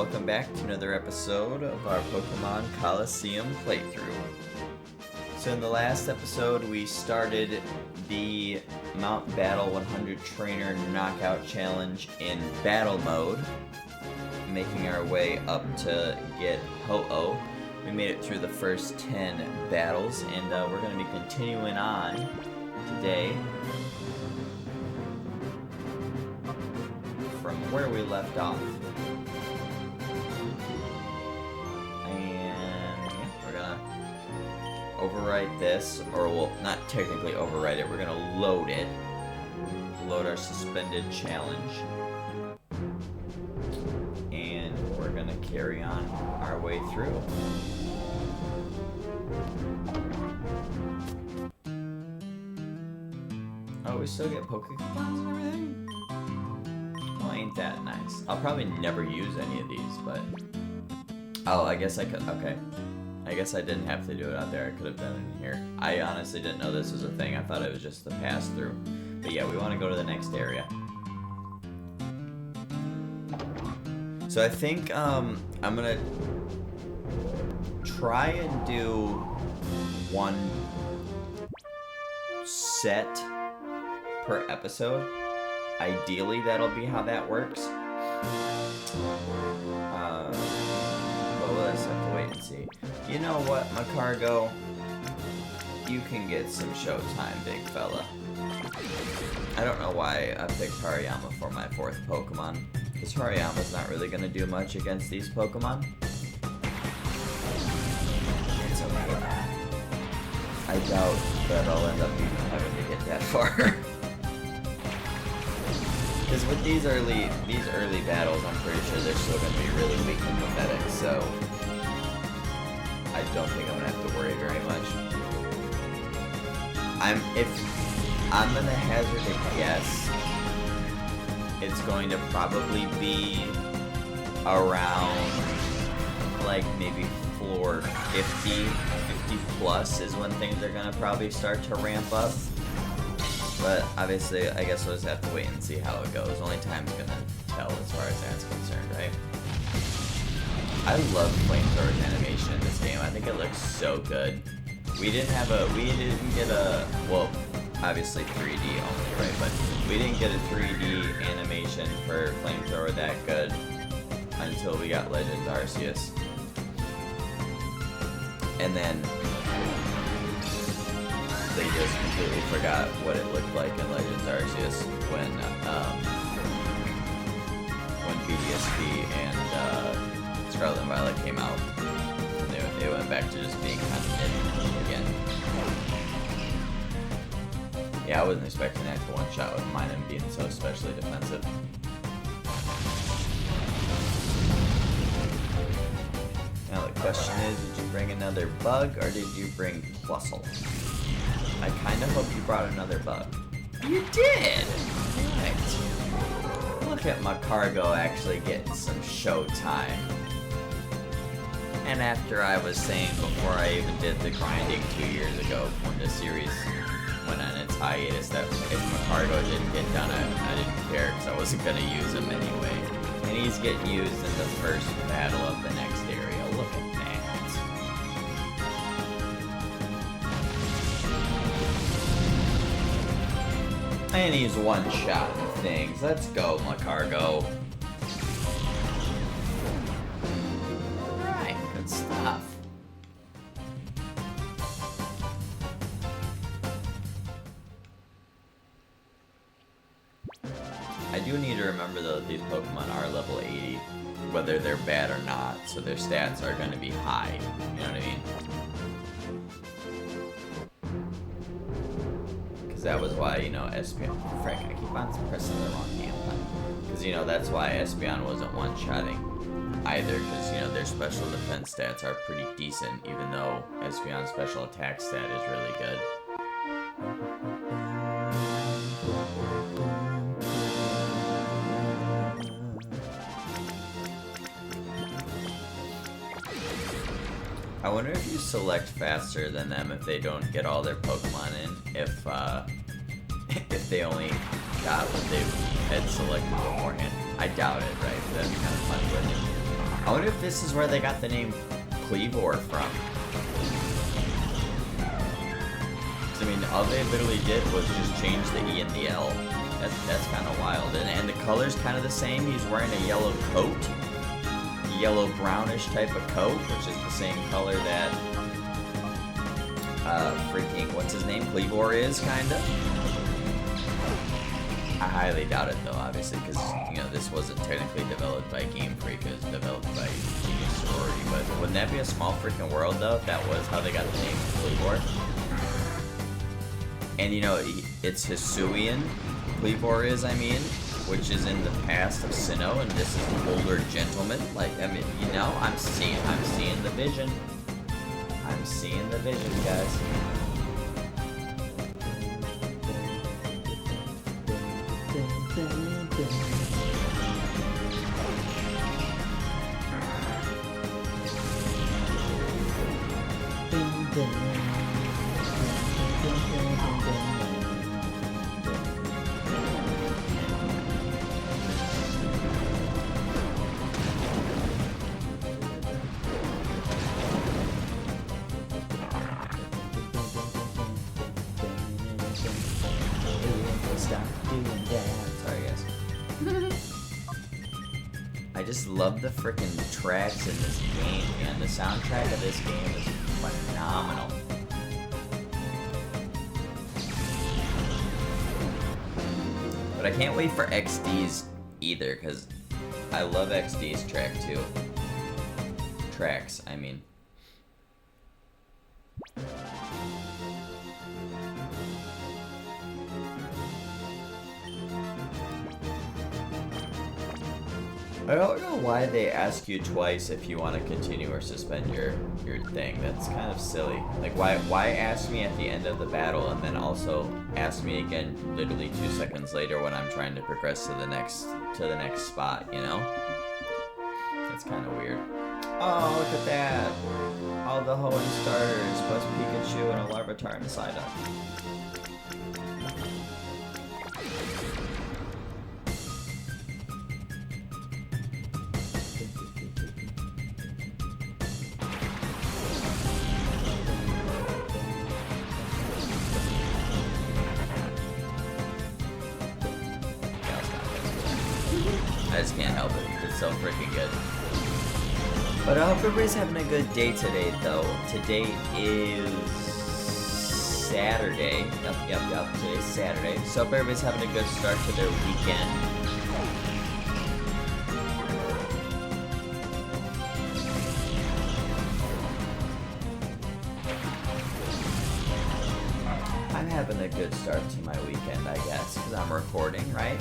welcome back to another episode of our Pokemon Colosseum playthrough. So in the last episode, we started the Mount Battle 100 Trainer Knockout Challenge in battle mode, making our way up to get Ho-Oh. We made it through the first 10 battles, and we're going to be continuing on today from where we left off. And yeah, we're gonna overwrite this, or we'll not technically overwrite it, we're gonna load it. Load our suspended challenge. And we're gonna carry on our way through. Oh, we still get Pokecoupons and everything? Well, ain't that nice. I'll probably never use any of these, but... Oh, I guess I could... Okay. I guess I didn't have to do it out there. I could have done it in here. I honestly didn't know this was a thing. I thought it was just the pass-through. But yeah, we want to go to the next area. So I think I'm gonna try and do one set per episode. Ideally, that'll be how that works. But we'll just have to wait and see. You know what, Macargo? You can get some showtime, big fella. I don't know why I picked Hariyama for my fourth Pokemon, because Hariyama's not really going to do much against these Pokemon. It's okay. I doubt that I'll end up even having to get that far. Because with these early battles, I'm pretty sure they're still going to be really weak and pathetic, so I don't think I'm going to have to worry very much. If I'm going to hazard a guess, it's going to probably be around, like, maybe floor 50 plus is when things are going to probably start to ramp up. But obviously, I guess we'll just have to wait and see how it goes. Only time's gonna tell as far as that's concerned, right? I love Flamethrower's animation in this game. I think it looks so good. We didn't get a, well, obviously 3D only, right? But we didn't get a 3D animation for Flamethrower that good until we got Legends Arceus. And then they just completely forgot what it looked like in Legends Arceus when BDSP and Scarlet and Violet came out. And they went back to just being kind of mid again. Yeah, I wasn't expecting that to one-shot with mine and being so especially defensive. Now the question is, did you bring another bug or did you bring Plusle? I kind of hope you brought another bug. You did! Right. Look at Macargo actually getting some showtime. And after I was saying before I even did the grinding 2 years ago when the series went on its hiatus that if Macargo didn't get done, I didn't care because I wasn't going to use him anyway. And he's getting used in the first battle of the next area. Look at that. And he's one-shotting things. Let's go, Macargo. Alright, good stuff. I do need to remember, though, that these Pokemon are level 80, whether they're bad or not, so their stats are going to be high. You know what I mean? That was why, you know, Espeon... Frick, I keep on pressing the wrong hand button. Because, you know, that's why Espeon wasn't one-shotting either, because, you know, their special defense stats are pretty decent, even though Espeon's special attack stat is really good. I wonder if you select faster than them if they don't get all their Pokemon in, if they only got what they had selected beforehand. I doubt it, right? But that's kind of funny, wouldn't it? I wonder if this is where they got the name Cleavor from. I mean, all they literally did was just change the E and the L. That's kind of wild. And the color's kind of the same. He's wearing a yellow coat. Yellow brownish type of coat, which is the same color that freaking what's his name Cleavor is, kinda. I highly doubt it though, obviously, because you know this wasn't technically developed by Game Freak, it was developed by Genius Sorority. But wouldn't that be a small freaking world though if that was how they got the name Cleavor? And you know it's Hisuian Cleavor is, I mean, which is in the past of Sinnoh, and this is an older gentleman. Like, I mean, you know, I'm seeing the vision. I'm seeing the vision, guys. Sorry, guys. I just love the freaking tracks in this game, man. The soundtrack of this game is phenomenal. But I can't wait for XD's either, because I love XD's track too. Tracks, I mean. I don't know why they ask you twice if you want to continue or suspend your thing. That's kind of silly. Like, why ask me at the end of the battle and then also ask me again literally 2 seconds later when I'm trying to progress to the next spot, you know? That's kind of weird. Oh, look at that! All the Hoenn starters, plus Pikachu and a Larvitar and a Psyduck. I just can't help it. It's so freaking good. But I hope everybody's having a good day today, though. Today is Saturday. Yep. Today's Saturday. So I hope everybody's having a good start to their weekend. I'm having a good start to my weekend, I guess, because I'm recording, right?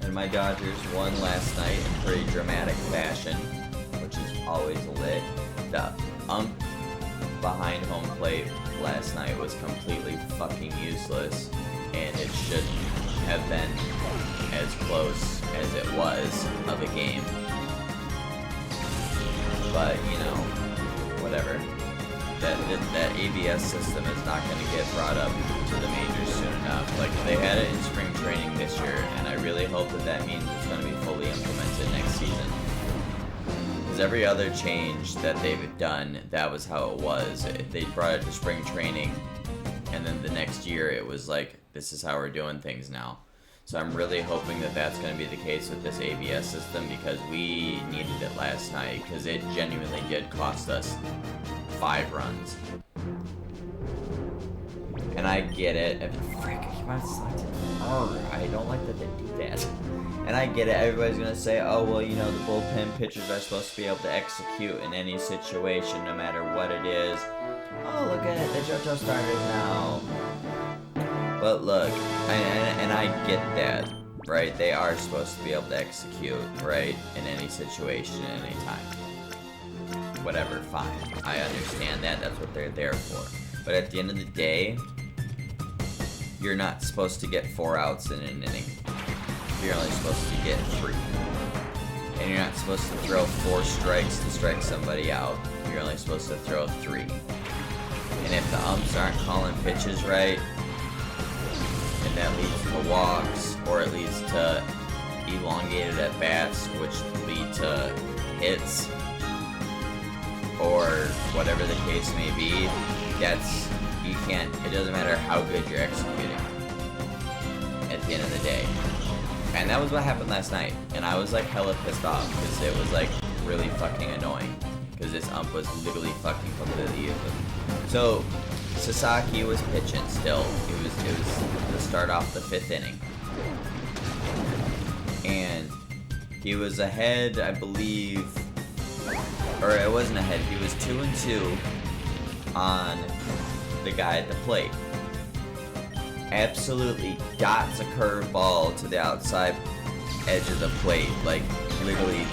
And my Dodgers won last night in pretty dramatic fashion, which is always lit. The ump behind home plate last night was completely fucking useless, and it shouldn't have been as close as it was of a game. But, you know, whatever. That ABS system is not going to get brought up to the majors soon enough. Like, they had it in spring training this year, and I really hope that means it's going to be fully implemented next season. Because every other change that they've done, that was how it was. They brought it to spring training, and then the next year it was like, this is how we're doing things now. So I'm really hoping that that's going to be the case with this ABS system, because we needed it last night, because it genuinely did cost us 5 runs. And I get it. I don't like that they do that. And I get it. Everybody's going to say, oh, well, you know, the bullpen pitchers are supposed to be able to execute in any situation, no matter what it is. Oh, look at it. The JoJo starters now. But look, and I get that, right? They are supposed to be able to execute, right? In any situation, at any time. Whatever, fine. I understand that. That's what they're there for. But at the end of the day, you're not supposed to get 4 outs in an inning. You're only supposed to get 3. And you're not supposed to throw 4 strikes to strike somebody out. You're only supposed to throw 3. And if the umps aren't calling pitches right, that leads to walks, or it leads to elongated at bats, which lead to hits, or whatever the case may be. It doesn't matter how good you're executing at the end of the day. And that was what happened last night, and I was like hella pissed off, because it was like really fucking annoying, because this ump was literally fucking completely useless. So Sasaki was pitching still. It was to start off the 5th inning, and he was ahead, I believe, or it wasn't ahead. He was 2-2 on the guy at the plate. Absolutely dots a curveball to the outside edge of the plate. Like, literally,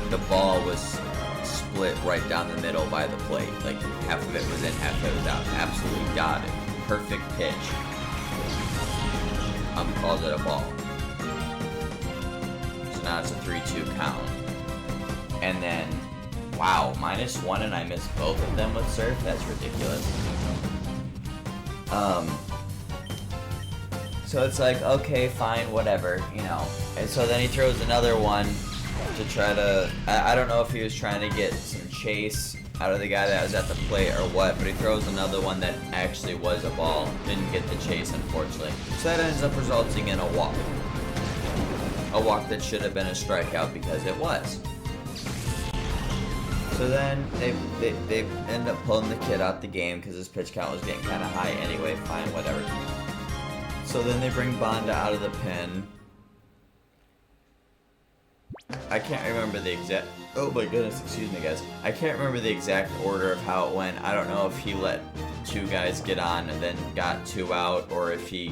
the ball was split right down the middle by the plate. Like, half of it was in, half of it was out. Absolutely dotted. Perfect pitch. Calls it a ball. So now it's a 3-2 count. And then, wow, -1 and I missed both of them with surf? That's ridiculous. So it's like, okay, fine, whatever, you know. And so then he throws another one to try to, I don't know if he was trying to get some chase out of the guy that was at the plate or what, but he throws another one that actually was a ball. Didn't get the chase, unfortunately. So that ends up resulting in a walk. A walk that should have been a strikeout because it was. So then they end up pulling the kid out the game because his pitch count was getting kind of high anyway. Fine, whatever. So then they bring Bonda out of the pen. I can't remember the exact... Oh my goodness, excuse me guys. I can't remember the exact order of how it went. I don't know if he let 2 guys get on and then got 2 out, or if he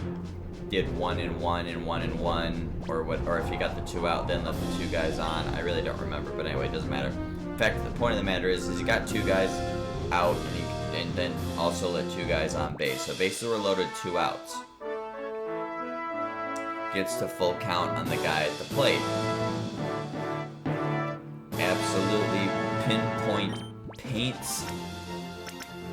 did 1 and 1 and 1 and 1, or what, or if he got the 2 out then let the 2 guys on. I really don't remember, but anyway, it doesn't matter. In fact, the point of the matter is he got 2 guys out and then also let 2 guys on base. So bases were loaded, 2 outs. Gets to full count on the guy at the plate. Absolutely paints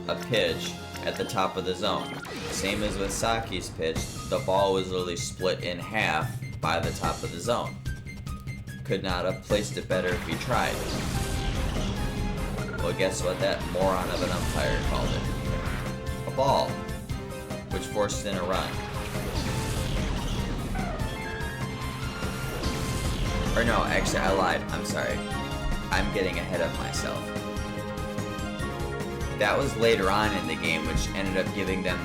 a pitch at the top of the zone. Same as with Saki's pitch, the ball was literally split in half by the top of the zone. Could not have placed it better if he tried. Well, guess what that moron of an umpire called it? A ball, which forced in a run. Or no, actually I lied, I'm sorry. I'm getting ahead of myself. That was later on in the game, which ended up giving them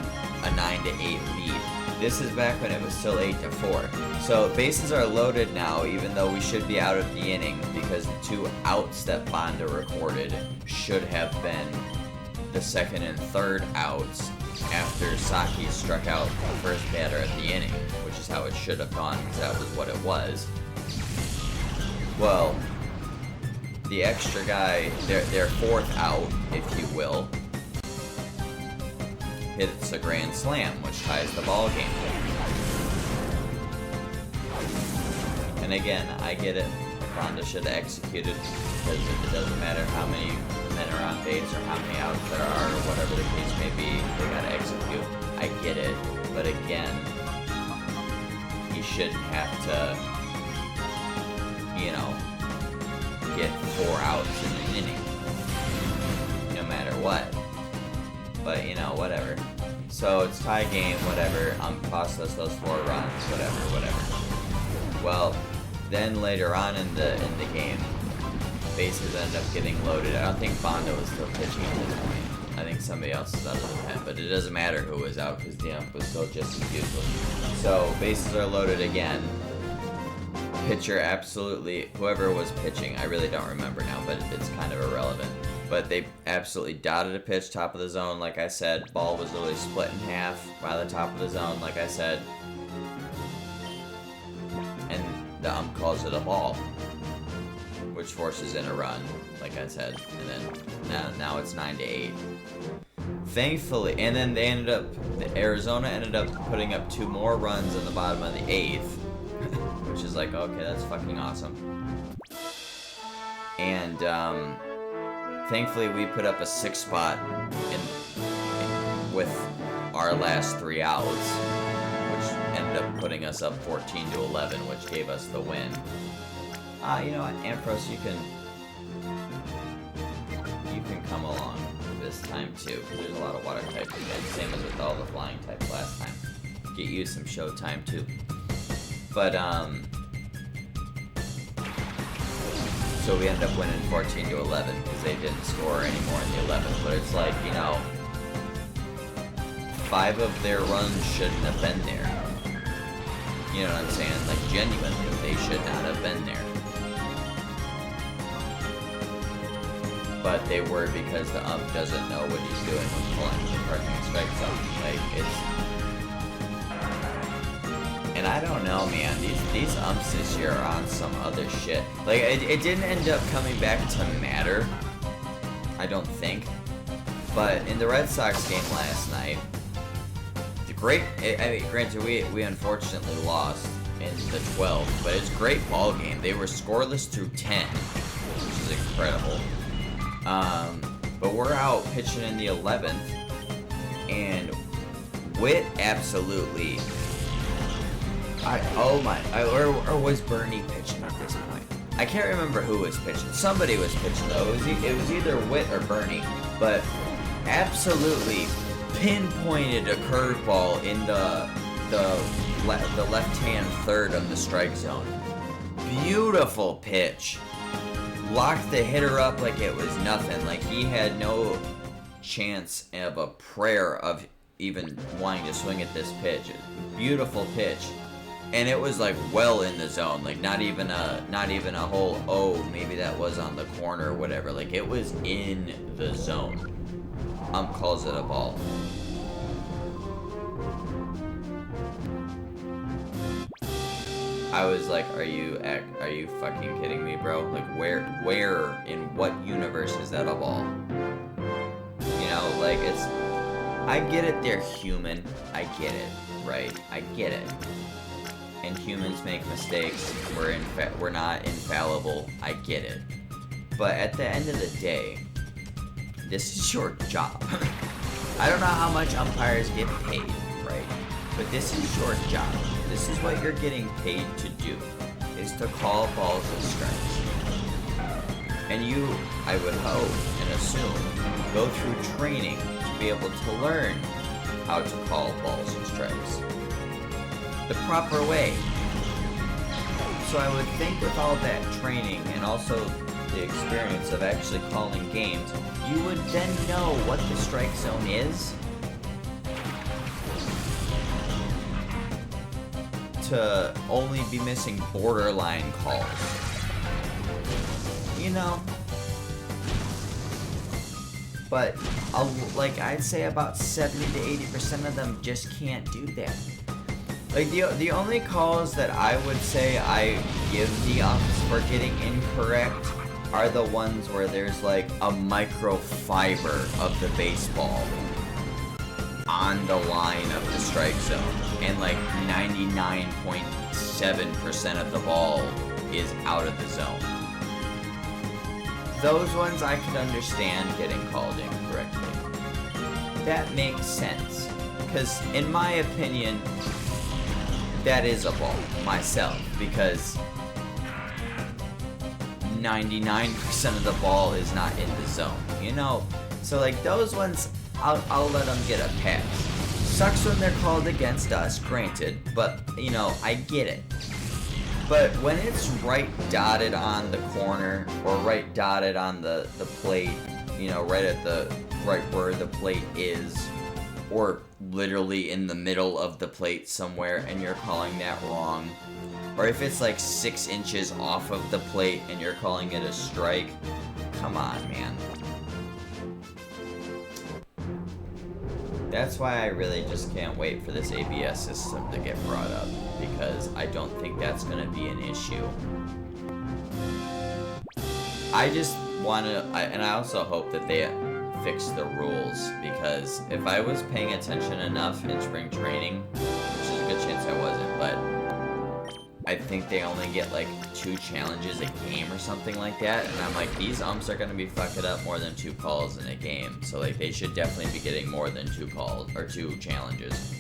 a 9-8 lead. This is back when it was still 8-4. So bases are loaded now, even though we should be out of the inning, because the 2 outs that Bonda recorded should have been the 2nd and 3rd outs after Saki struck out the first batter at the inning, which is how it should have gone, because that was what it was. Well, the extra guy, their 4th out, if you will, hits a grand slam, which ties the ball game. And again, I get it. Bonda should have executed, because it doesn't matter how many men are on base or how many outs there are or whatever the case may be, they gotta execute. I get it, but again, he shouldn't have to, you know, get 4 outs in an inning, no matter what. But, you know, whatever. So it's tie game, whatever. Cost us those 4 runs, whatever. Well, then later on in the game, bases ended up getting loaded. I don't think Bonda was still pitching at this point. I think somebody else is out of the pen, but it doesn't matter who was out because the ump was still just as useless. So bases are loaded again. Pitcher absolutely, whoever was pitching, I really don't remember now, but it's kind of irrelevant. But they absolutely dotted a pitch, top of the zone, like I said. Ball was literally split in half by the top of the zone, like I said. And the ump calls it a ball, which forces in a run, like I said. And then now it's 9-8. Thankfully, and then they ended up, Arizona ended up putting up 2 more runs in the bottom of the 8th, which is like, okay, that's fucking awesome. And thankfully, we put up a 6th spot with our last 3 outs, which up putting us up 14-11, which gave us the win. You know what, Ampros, you can come along this time too, because there's a lot of water types again, same as with all the flying types last time. Get you some show time too. But so we end up winning 14-11 because they didn't score anymore in the 11th. But it's like, you know, 5 of their runs shouldn't have been there. You know what I'm saying? Like, genuinely, they should not have been there. But they were because the ump doesn't know what he's doing when pulling the parking strike zone. Like, it's... And I don't know, man. These umps this year are on some other shit. Like, it didn't end up coming back to matter, I don't think. But in the Red Sox game last night, I mean, granted, we unfortunately lost in the 12th, but it's a great ball game. They were scoreless through 10, which is incredible. But we're out pitching in the 11th, and Witt absolutely... or was Bernie pitching at this point? I can't remember who was pitching. Somebody was pitching though. It was either Witt or Bernie, but absolutely pinpointed a curveball in the left-hand third of the strike zone. Beautiful pitch. Locked the hitter up like it was nothing. Like he had no chance of a prayer of even wanting to swing at this pitch. Beautiful pitch. And it was like well in the zone, like not even a whole, oh, maybe that was on the corner or whatever. Like it was in the zone. Ump calls it a ball. I was like, are you fucking kidding me, bro? Like where in what universe is that a ball? You know, like it's, I get it, they're human. I get it, right? I get it. And humans make mistakes. We're not infallible. I get it. But at the end of the day, this is your job. I don't know how much umpires get paid, right? But this is your job. This is what you're getting paid to do, is to call balls and strikes. And you, I would hope and assume, go through training to be able to learn how to call balls and strikes the proper way. So I would think with all that training and also the experience of actually calling games, you would then know what the strike zone is to only be missing borderline calls. You know? But like I'd say about 70 to 80% of them just can't do that. Like the only calls that I would say I give the umps for getting incorrect are the ones where there's like a microfiber of the baseball on the line of the strike zone, and like 99.7% of the ball is out of the zone. Those ones I could understand getting called incorrectly. That makes sense, because in my opinion, that is a ball, myself, because 99% of the ball is not in the zone, you know? So like those ones, I'll let them get a pass. Sucks when they're called against us, granted, but you know, I get it. But when it's right dotted on the corner, or right dotted on the plate, you know, right where the plate is, or literally in the middle of the plate somewhere and you're calling that wrong, or if it's like 6 inches off of the plate and you're calling it a strike, come on, man. That's why I really just can't wait for this ABS system to get brought up, because I don't think that's going to be an issue. I just want to, and I also hope that they fix the rules, because if I was paying attention enough in spring training, which is a good chance I wasn't, but I think they only get like 2 challenges a game or something like that, and I'm like, these umps are gonna be fucking up more than 2 calls in a game, so like they should definitely be getting more than 2 calls or 2 challenges.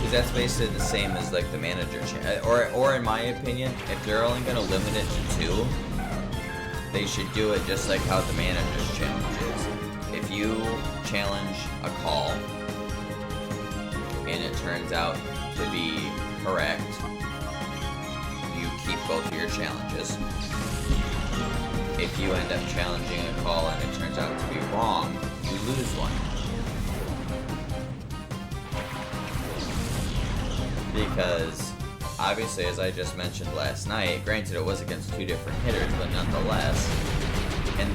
Because that's basically the same as like the manager or in my opinion, if they're only going to limit it to 2, they should do it just like how the manager's challenge is. If you challenge a call and it turns out to be correct, you keep both of your challenges. If you end up challenging a call and it turns out to be wrong, you lose one. Because, obviously, as I just mentioned last night, granted it was against 2 different hitters, but nonetheless, and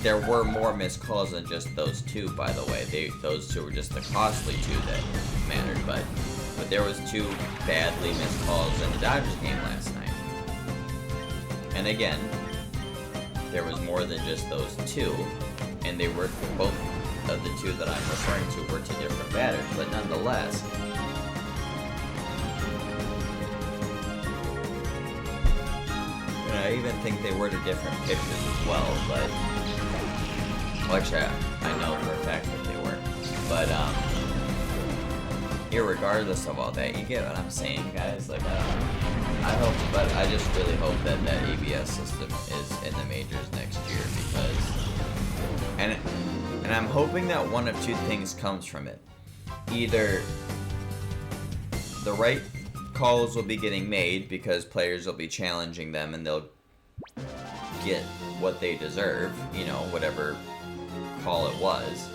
there were more missed calls than just those 2, by the way. Those 2 were just the costly 2 that mattered, but there was 2 badly missed calls in the Dodgers game last night. And again, there was more than just those 2, and they were both of the 2 that I'm referring to were to different batters, but nonetheless, I even think they were to different pitches as well, but which I know for a fact that they were. But irregardless of all that, you get what I'm saying, guys. Like I hope, but I just really hope that that ABS system is in the majors next year because, and I'm hoping that one of 2 things comes from it. Either the right calls will be getting made because players will be challenging them and they'll get what they deserve, you know, whatever call it was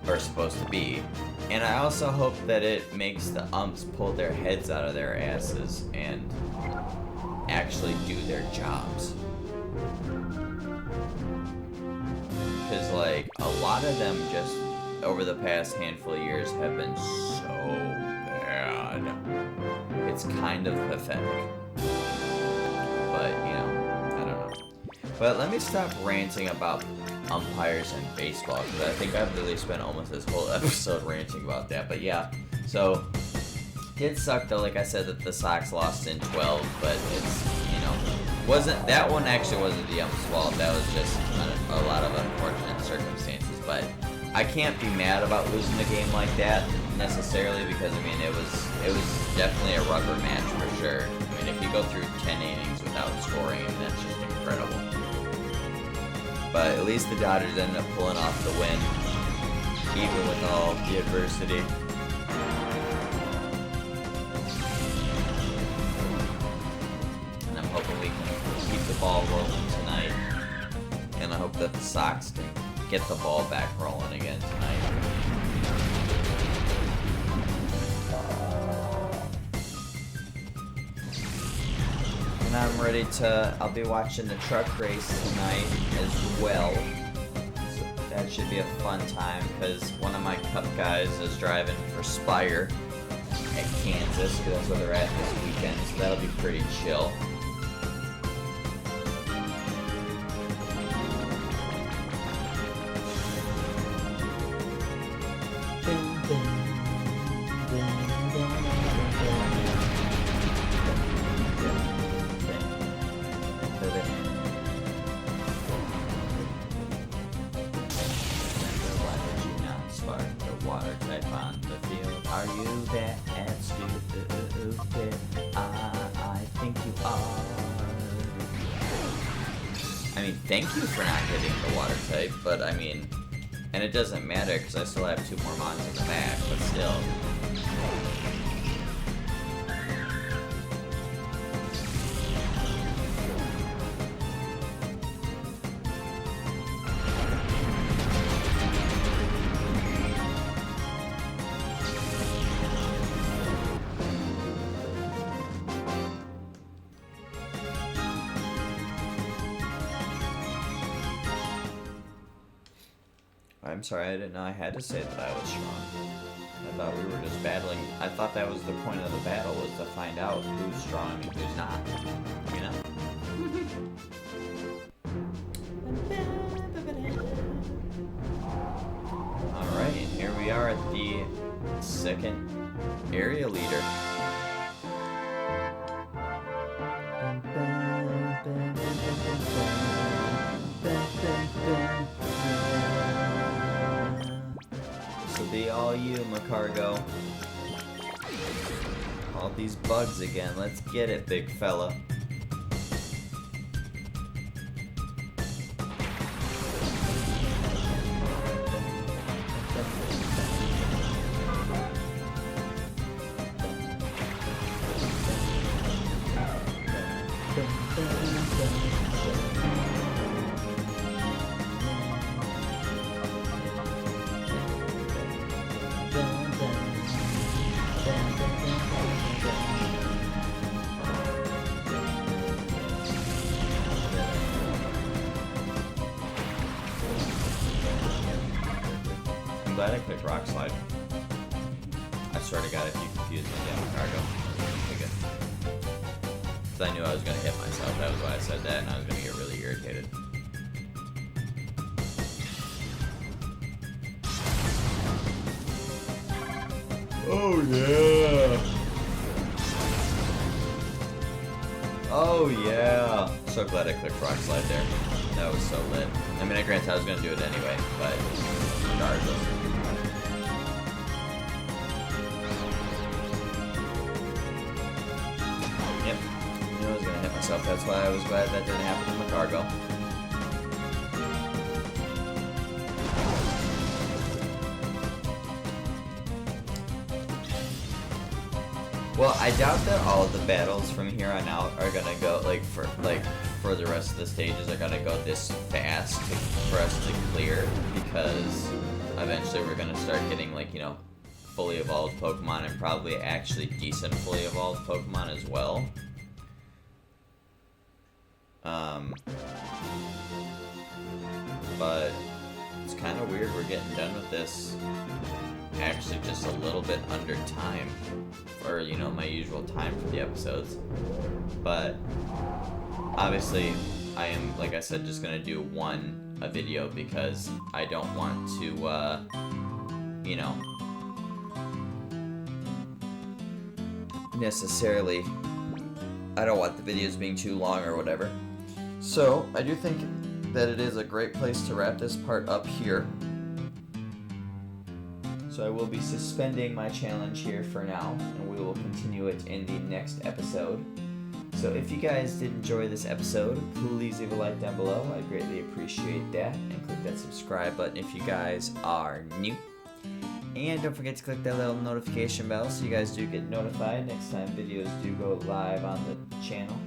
or supposed to be. And I also hope that it makes the umps pull their heads out of their asses and actually do their jobs. Because, like, a lot of them just over the past handful of years have been so bad. It's kind of pathetic. But, you know, I don't know. But let me stop ranting about umpires and baseball, because I think I've really spent almost this whole episode ranting about that. But yeah, so it sucked though, like I said, that the Sox lost in 12, but it's, you know, that one actually wasn't the ump's fault. That was just a lot of unfortunate circumstances. But I can't be mad about losing a game like that necessarily, because I mean it was definitely a rubber match for sure. I mean, if you go through 10 innings without scoring, I mean, that's just incredible. But at least the Dodgers ended up pulling off the win, even with all the adversity. And I'm hoping we can keep the ball rolling tonight. And I hope that the Sox can get the ball back rolling again tonight. And I'm ready to, I'll be watching the truck race tonight as well. So that should be a fun time, because one of my Cup guys is driving for Spire at Kansas, because that's where they're at this weekend, so that'll be pretty chill. Thank you for not hitting the water type, but I mean, and it doesn't matter because I still have 2 more mons in the back, but still. I'm sorry, I didn't know I had to say that I was strong. I thought we were just battling. I thought that was the point of the battle, was to find out who's strong and who's not. You know? Alright, and here we are at the 2nd area leader. will be all you, Macargo. All these bugs again. Let's get it, big fella. I'm glad I clicked Rock Slide. I swear to God, if you confuse me, damn cargo. Okay, good. Because I knew I was going to hit myself. That was why I said that, and I was going to get really irritated. Oh, yeah! Oh, yeah! So glad I clicked Rock Slide there. That was so lit. I mean, granted, I was going to do it anyway, but regardless. Yep. I knew I was going to hit myself. That's why I was glad that didn't happen to my cargo. Well, I doubt that all of the battles from here on out are gonna go for the rest of the stages are gonna go this fast for us to clear, because eventually we're gonna start getting fully evolved Pokemon, and probably actually decent fully evolved Pokemon as well. But it's kind of weird we're getting done with this actually just a little bit under time, or my usual time for the episodes. But obviously I am, like I said, just gonna do a video, because I don't want to necessarily, I don't want the videos being too long or whatever. So I do think that it is a great place to wrap this part up here. So I will be suspending my challenge here for now, and we will continue it in the next episode. So if you guys did enjoy this episode, please leave a like down below. I greatly appreciate that. And click that subscribe button if you guys are new. And don't forget to click that little notification bell so you guys do get notified next time videos do go live on the channel.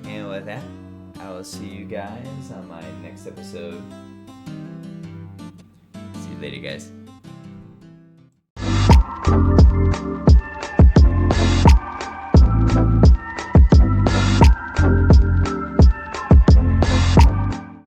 And with that, I will see you guys on my next episode. See you later, guys.